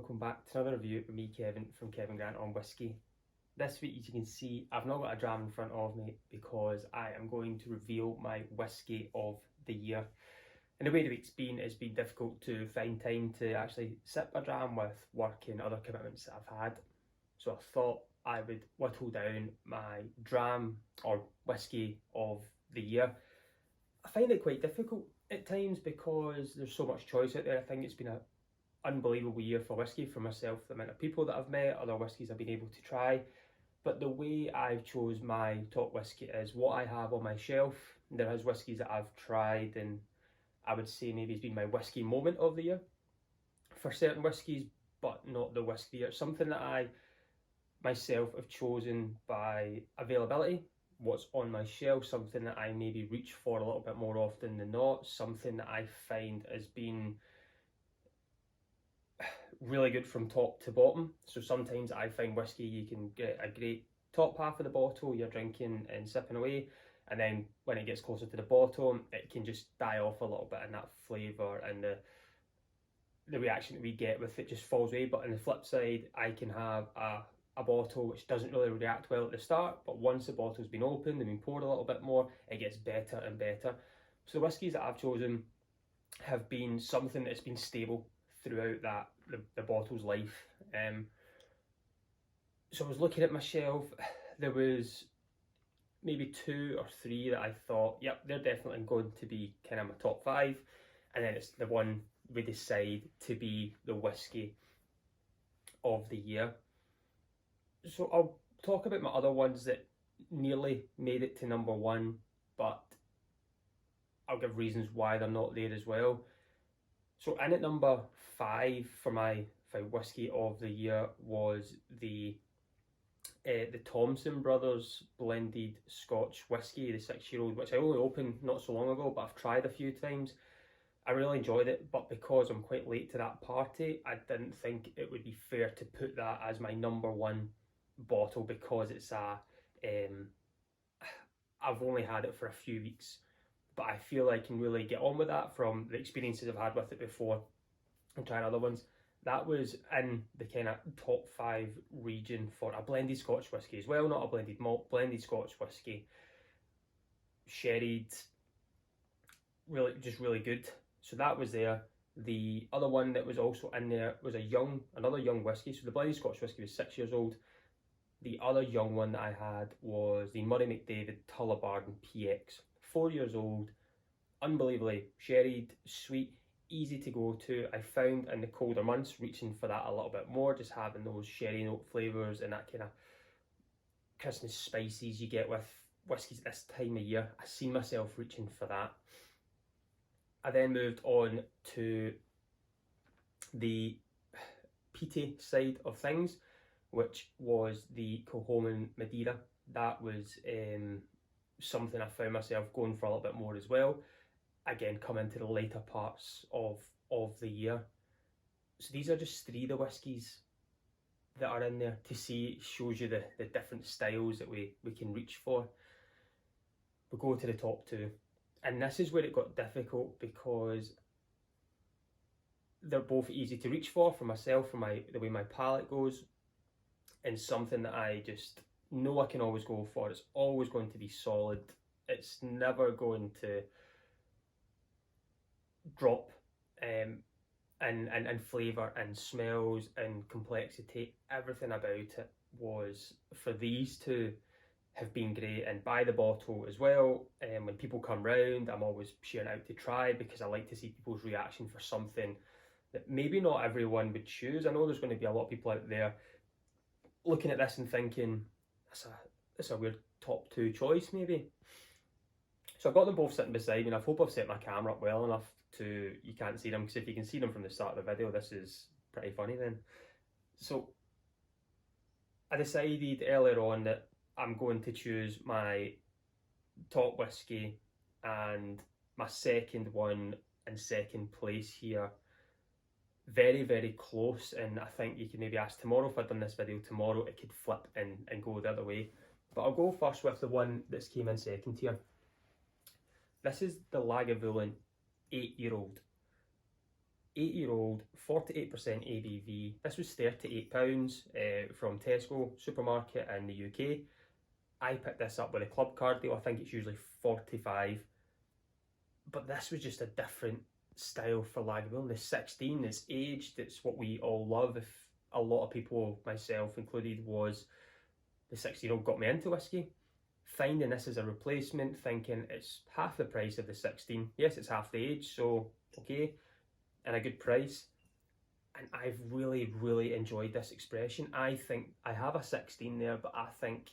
welcome back to another review with me, Kevin, from Kevin Grant on Whisky. This week, as you can see, I've not got a dram in front of me because I am going to reveal my whisky of the year. And the way the week's been, it's been difficult to find time to actually sip a dram with work and other commitments that I've had. So I thought I would whittle down my dram or whisky of the year. I find it quite difficult at times because there's so much choice out there. I think it's been an unbelievable year for whisky for myself, the amount of people that I've met, other whiskies I've been able to try. But the way I've chose my top whisky is what I have on my shelf. There is whiskies that I've tried and I would say maybe it's been my whisky moment of the year for certain whiskies, but not the whisky year. Something that I myself have chosen by availability, what's on my shelf, something that I maybe reach for a little bit more often than not, something that I find has been really good from top to bottom. So sometimes I find whisky, you can get a great top half of the bottle, you're drinking and sipping away, and then when it gets closer to the bottom, it can just die off a little bit, and that flavour and the reaction that we get with it just falls away. But on the flip side, I can have a bottle which doesn't really react well at the start, but once the bottle's been opened and been poured a little bit more, it gets better and better. So the whiskies that I've chosen have been something that's been stable throughout the bottle's life. So I was looking at my shelf, there was maybe 2 or 3 that I thought, yep, they're definitely going to be kind of my top 5, and then it's the one we decide to be the whisky of the year. So I'll talk about my other ones that nearly made it to number 1, but I'll give reasons why they're not there as well. So in at number 5 for my whisky of the year was the Thompson Brothers blended Scotch whisky, the 6-year-old, which I only opened not so long ago, but I've tried a few times. I really enjoyed it, but because I'm quite late to that party, I didn't think it would be fair to put that as my number 1 bottle because it's I've only had it for a few weeks, but I feel I can really get on with that from the experiences I've had with it before and trying other ones. That was in the kind of top 5 region for a blended Scotch whisky as well, not a blended malt, blended Scotch whisky, sherried, really good. So that was there. The other one that was also in there was another young whisky. So the blended Scotch whisky was 6 years old. The other young one that I had was the Murray McDavid Tullabarton PX, 4 years old, unbelievably sherried, sweet, easy to go to. I found in the colder months reaching for that a little bit more, just having those sherry note flavours and that kind of Christmas spices you get with whiskies this time of year. I see myself reaching for that. I then moved on to the peaty side of things, which was the Kilchoman Madeira. That was something I found myself going for a little bit more as well. Again, come into the later parts of the year. So these are just 3 of the whiskies that are in there. To see, shows you the different styles that we can reach for. We'll go to the top 2. And this is where it got difficult because they're both easy to reach for myself, for the way my palate goes, and something that I just know I can always go for. It's always going to be solid. It's never going to drop in flavour and smells and complexity. Everything about it was, for these 2, have been great, and by the bottle as well. When people come round, I'm always sharing out to try because I like to see people's reaction for something that maybe not everyone would choose. I know there's going to be a lot of people out there looking at this and thinking that's a weird top 2 choice maybe. So I've got them both sitting beside me, and I hope I've set my camera up well enough to, you can't see them, because if you can see them from the start of the video, this is pretty funny then. So I decided earlier on that I'm going to choose my top whisky, and my second one in second place here. Very, very close, and I think you can maybe ask tomorrow, if I'd done this video tomorrow, it could flip and go the other way. But I'll go first with the one that's came in second here. This is the Lagavulin 8-year-old. 8-year-old, 48% ABV. This was £38 from Tesco supermarket in the UK. I picked this up with a club card deal. I think it's usually 45. But this was just a different style for Lagavulin. The 16 is aged. It's what we all love. If a lot of people, myself included, was the 16-year-old got me into whiskey. Finding this as a replacement, thinking it's half the price of the 16. Yes, it's half the age, so okay, and a good price. And I've really, really enjoyed this expression. I think I have a 16 there, but I think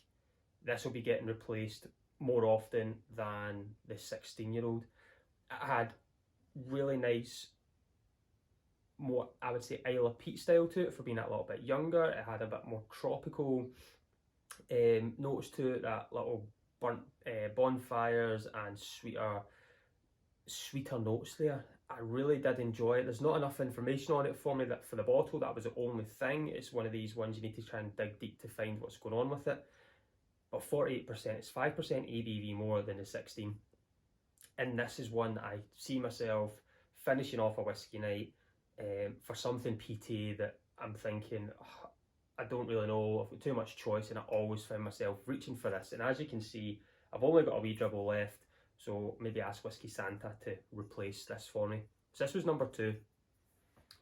this will be getting replaced more often than the 16-year-old. It had really nice, more, I would say, Isle of Peat style to it for being a little bit younger. It had a bit more tropical notes to it, that little burnt bonfires and sweeter notes there. I really did enjoy it. There's not enough information on it for me that for the bottle that was the only thing. It's one of these ones you need to try and dig deep to find what's going on with it. But 48%, it's 5% ABV more than the 16. And this is one that I see myself finishing off a whiskey night for something peaty that I'm thinking, oh, I don't really know, I've got too much choice, and I always find myself reaching for this. And as you can see, I've only got a wee dribble left, so maybe ask Whisky Santa to replace this for me. So this was number 2.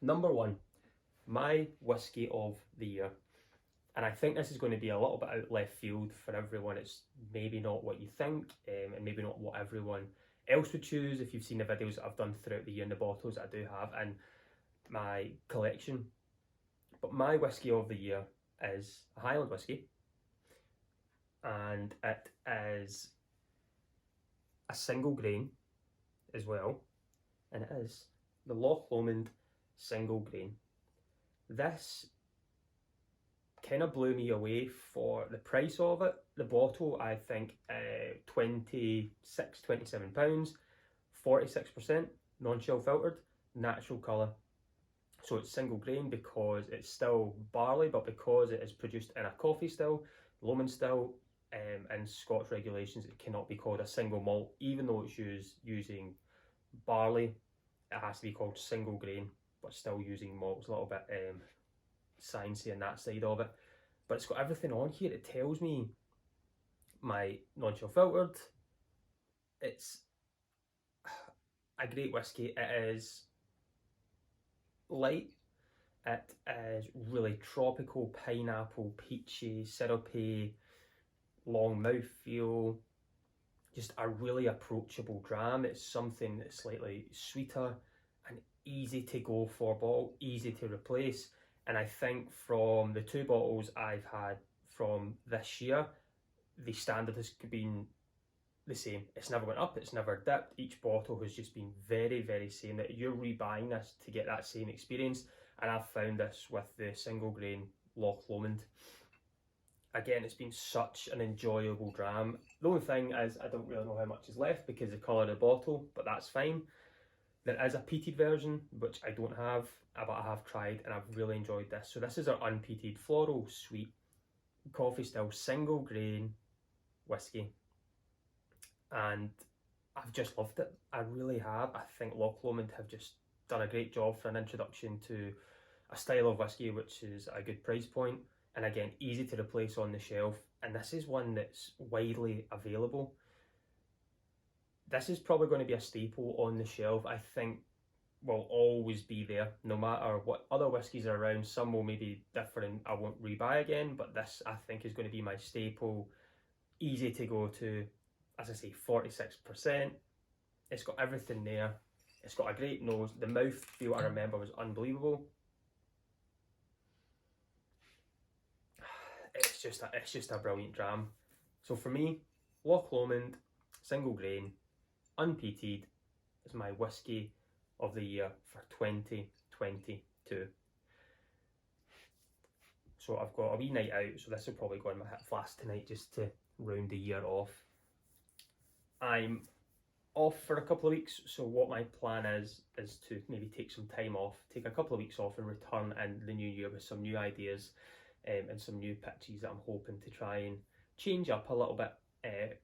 Number 1, my whiskey of the year. And I think this is going to be a little bit out left field for everyone. It's maybe not what you think, and maybe not what everyone else would choose if you've seen the videos that I've done throughout the year and the bottles that I do have in my collection. But my whiskey of the year is a Highland whiskey, and it is a single grain as well, and it is the Loch Lomond single grain. This kind of blew me away for the price of it. The bottle, I think, £27, 46%, non-chill filtered, natural colour. So it's single grain because it's still barley, but because it is produced in a coffee still, Lomond still, in Scotch regulations, it cannot be called a single malt, even though it's using barley. It has to be called single grain, but still using malts. A little bit sciencey on that side of it, but it's got everything on here. It tells me my non-chill filtered. It's a great whiskey. It is light. It is really tropical, pineapple, peachy, syrupy, long mouthfeel. Just a really approachable dram. It's something that's slightly sweeter and easy to go for bottle, easy to replace. And I think from the 2 bottles I've had from this year, the standard has been the same. It's never went up, it's never dipped. Each bottle has just been very, very same. That you're rebuying this to get that same experience. And I've found this with the single grain Loch Lomond. Again, it's been such an enjoyable dram. The only thing is I don't really know how much is left because of the colour of the bottle, but that's fine. There is a peated version, which I don't have, but I have tried and I've really enjoyed this. So this is our unpeated, floral, sweet, coffee still, single grain whiskey. And I've just loved it. I really have. I think Loch Lomond have just done a great job for an introduction to a style of whiskey which is a good price point, and again, easy to replace on the shelf. And this is one that's widely available. This is probably going to be a staple on the shelf. I think will always be there, no matter what other whiskies are around. Some will maybe different, I won't rebuy again, but this I think is going to be my staple. Easy to go to, as I say, 46%. It's got everything there. It's got a great nose. The mouthfeel, I remember, was unbelievable. It's just a brilliant dram. So for me, Loch Lomond, single grain, unpeated, is my whiskey of the year for 2022. So I've got a wee night out, so this will probably go in my hip flask tonight just to round the year off. I'm off for a couple of weeks, so what my plan is to maybe take some time off, take a couple of weeks off and return in the new year with some new ideas and some new pitches that I'm hoping to try and change up a little bit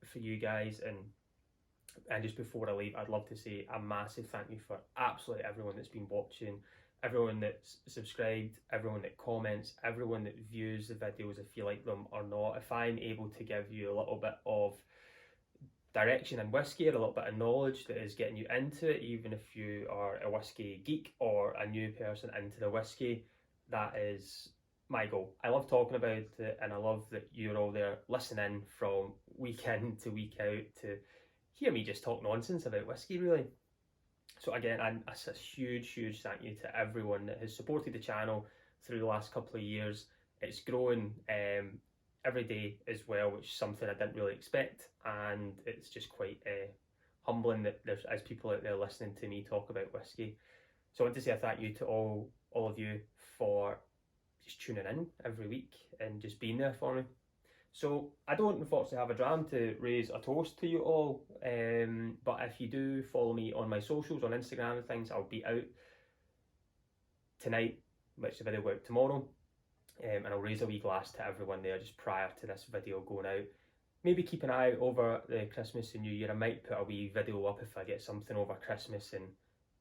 for you guys and And just before I leave, I'd love to say a massive thank you for absolutely everyone that's been watching, everyone that's subscribed, everyone that comments, everyone that views the videos if you like them or not. If I'm able to give you a little bit of direction in whisky or a little bit of knowledge that is getting you into it, even if you are a whisky geek or a new person into the whisky, that is my goal. I love talking about it, and I love that you're all there listening from week in to week out to hear me just talk nonsense about whisky, really. So again, a huge thank you to everyone that has supported the channel through the last couple of years. It's growing every day as well, which is something I didn't really expect, and it's just quite humbling that there's people out there listening to me talk about whisky. So I want to say a thank you to all of you for just tuning in every week and just being there for me. So I don't unfortunately have a dram to raise a toast to you all, but if you do follow me on my socials, on Instagram and things, I'll be out tonight, which the video will go out tomorrow, and I'll raise a wee glass to everyone there just prior to this video going out. Maybe keep an eye over the Christmas and New Year. I might put a wee video up if I get something over Christmas, and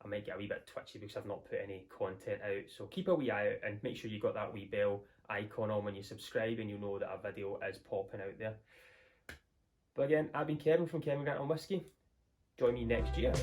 I might get a wee bit twitchy because I've not put any content out. So keep a wee eye out and make sure you got that wee bell icon on when you subscribe, and you'll know that a video is popping out there. But again, I've been Kevin from Kevin Grant on Whisky. Join me next year.